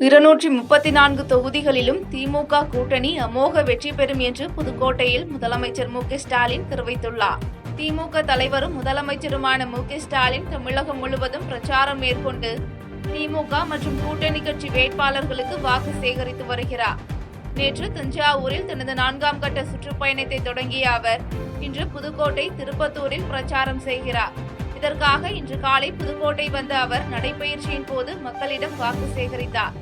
234 தொகுதிகளிலும் திமுக கூட்டணி அமோக வெற்றி பெறும் என்று புதுக்கோட்டையில் முதலமைச்சர் மு.க.ஸ்டாலின் தெரிவித்துள்ளார். திமுக தலைவரும் முதலமைச்சருமான மு.க.ஸ்டாலின் தமிழகம் முழுவதும் பிரச்சாரம் மேற்கொண்டு திமுக மற்றும் கூட்டணி கட்சி வேட்பாளர்களுக்கு வாக்கு சேகரித்து வருகிறார். நேற்று தஞ்சாவூரில் தனது 4ஆம் கட்ட சுற்றுப்பயணத்தை தொடங்கிய அவர் இன்று புதுக்கோட்டை, திருப்பத்தூரில் பிரச்சாரம் செய்கிறார். இதற்காக இன்று காலை புதுக்கோட்டை வந்த அவர் நடைபயிற்சியின் போது மக்களிடம் வாக்கு சேகரித்தார்.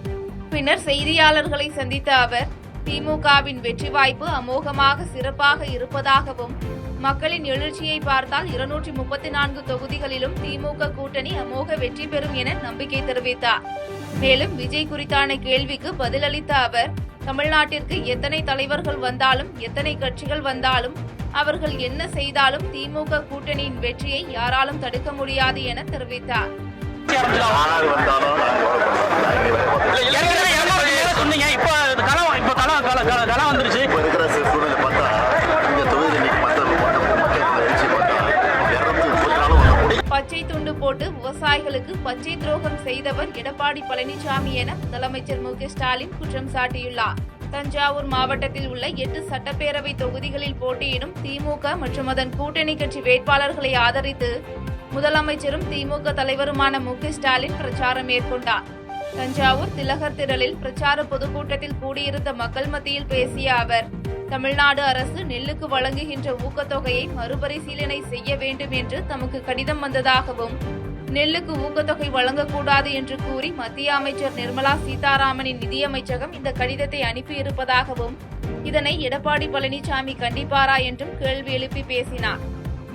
பின்னர் செய்தியாளர்களை சந்தித்த அவர் திமுகவின் வெற்றி வாய்ப்பு அமோகமாக சிறப்பாக இருப்பதாகவும், மக்களின் எழுச்சியை பார்த்தால் 234 தொகுதிகளிலும் திமுக கூட்டணி அமோக வெற்றி பெறும் என நம்பிக்கை தெரிவித்தார். மேலும் விஜய் குறித்தான கேள்விக்கு பதிலளித்த அவர், தமிழ்நாட்டிற்கு எத்தனை தலைவர்கள் வந்தாலும், எத்தனை கட்சிகள் வந்தாலும், அவர்கள் என்ன செய்தாலும் திமுக கூட்டணியின் வெற்றியை யாராலும் தடுக்க முடியாது என தெரிவித்தார். பச்சை துண்டு போட்டு விவசாயிகளுக்கு பச்சை துரோகம் செய்தவர் எடப்பாடி பழனிசாமி என முதலமைச்சர் மு.க.ஸ்டாலின் குற்றம் சாட்டியுள்ளார். தஞ்சாவூர் மாவட்டத்தில் உள்ள 8 சட்டப்பேரவை தொகுதிகளில் போட்டியிடும் திமுக மற்றும் அதன் கூட்டணி கட்சி வேட்பாளர்களை ஆதரித்து முதலமைச்சரும் திமுக தலைவருமான மு.க.ஸ்டாலின் பிரச்சாரம் மேற்கொண்டார். தஞ்சாவூர் திலகர் திடலில் பிரச்சார பொதுக்கூட்டத்தில் கூடியிருந்த மக்கள் மத்தியில் பேசிய அவர், தமிழ்நாடு அரசு நெல்லுக்கு வழங்குகின்ற ஊக்கத்தொகையை மறுபரிசீலனை செய்ய வேண்டும் என்று தமக்கு கடிதம் வந்ததாகவும், நெல்லுக்கு ஊக்கத்தொகை வழங்கக்கூடாது என்று கூறி மத்திய அமைச்சர் நிர்மலா சீதாராமனின் நிதியமைச்சகம் இந்த கடிதத்தை அனுப்பியிருப்பதாகவும், இதனை எடப்பாடி பழனிசாமி கண்டிப்பாரா என்றும் கேள்வி எழுப்பி பேசினார்.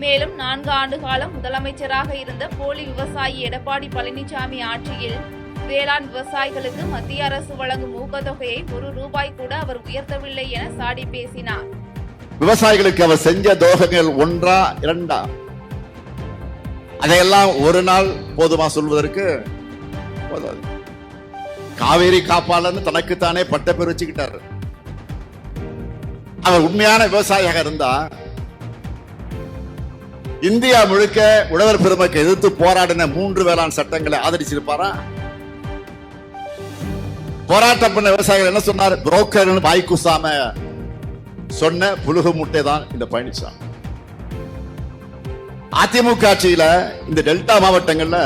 மேலும் 4 ஆண்டு காலம் முதலமைச்சராக இருந்த போலி விவசாயி எடப்பாடி பழனிசாமி ஆட்சியில் வேளாண் விவசாயிகளுக்கு மத்திய அரசு வழங்கும் ஊக்கத்தொகையை ₹1 கூட அவர் உயர்த்தவில்லை என சாடி பேசினார். விவசாயிகளுக்கு அவர் செஞ்ச துரோகங்கள் 1 2 அதையெல்லாம் ஒரு நாள் போதுமா சொல்வதற்கு போதாது. காவேரி காப்பாளர்னு தனக்குத்தானே பட்ட பேர் வச்சுக்கிட்டாரு. அவர் உண்மையான விவசாயியாக இருந்தா இந்தியா முழுக்க உழவர் பெருமக்களை எதிர்த்து போராடின 3 வேளாண் சட்டங்களை ஆதரிச்சிருப்பாரா? போராட்டம் பண்ண விவசாயிகள் என்ன சொன்னார்? புரோக்கர் வாய்க்குசாம சொன்ன புழுகு முட்டை தான் இந்த பழனிசாமி. அதிமுக ஆட்சியில இந்த டெல்டா மாவட்டங்கள்ல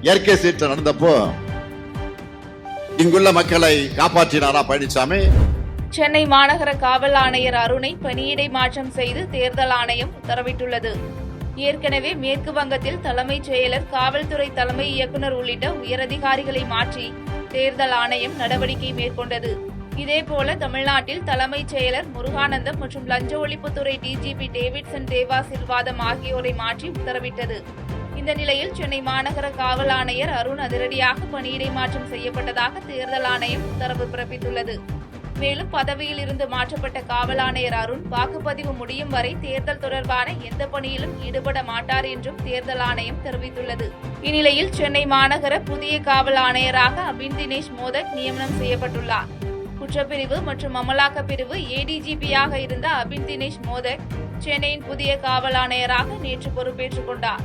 இயற்கை சீற்றம் நடந்தப்போ இங்குள்ள மக்களை காப்பாற்றினாரா பழனிசாமி? சென்னை மாநகர காவல் ஆணையர் அருணை பணியிடை மாற்றம் செய்து தேர்தல் ஆணையம் உத்தரவிட்டுள்ளது. ஏற்கனவே மேற்கு வங்கத்தில் தலைமைச் செயலர், காவல்துறை தலைமை இயக்குநர் உள்ளிட்ட உயரதிகாரிகளை மாற்றி தேர்தல் ஆணையம் நடவடிக்கை மேற்கொண்டது. இதேபோல தமிழ்நாட்டில் தலைமைச் செயலர் முருகானந்தம் மற்றும் லஞ்ச ஒழிப்புத்துறை டிஜிபி டேவிட்சன் தேவா சில்வாதம் ஆகியோரை மாற்றி உத்தரவிட்டது. இந்த நிலையில் சென்னை மாநகர காவல் ஆணையர் அருண் அதிரடியாக பணியிடை மாற்றம் செய்யப்பட்டதாக தேர்தல் ஆணையம் உத்தரவு பிறப்பித்துள்ளது. மேலும் பதவியில் இருந்து மாற்றப்பட்ட காவல் ஆணையர் அருண் வாக்குப்பதிவு முடியும் வரை தேர்தல் தொடர்பான எந்த பணியிலும் ஈடுபட மாட்டார் என்றும் தேர்தல் ஆணையம் தெரிவித்துள்ளது. இந்நிலையில் சென்னை மாநகர புதிய காவல் ஆணையராக அபின் தினேஷ் மோதக் நியமனம் செய்யப்பட்டுள்ளார். குற்றப்பிரிவு மற்றும் அமலாக்க பிரிவு ஏடிஜிபியாக இருந்த அபின் தினேஷ் மோதக் சென்னையின் புதிய காவல் ஆணையராக நேற்று பொறுப்பேற்றுக் கொண்டார்.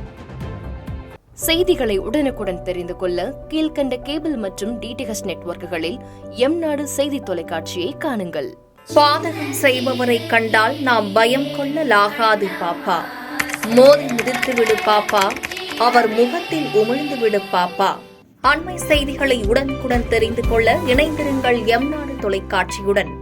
செய்திகளை உடனுக்குடன் தெரிந்து கொள்ள கீழ்கண்ட கேபிள் மற்றும் டிடிஎச் நெட்வொர்க்குகளில் எம்நாடு செய்தி தொலைக்காட்சியை காணுங்கள். பாதகம் செய்பவரை கண்டால் நாம் பயம் கொள்ளலாகாது பாப்பா. மோதி மிதித்துவிடு பாப்பா, அவர் முகத்தில் உமிழ்ந்துவிடு பாப்பா. அண்மை செய்திகளை உடனுக்குடன் தெரிந்து கொள்ள இணைந்திருங்கள் எம்நாடு தொலைக்காட்சியுடன்.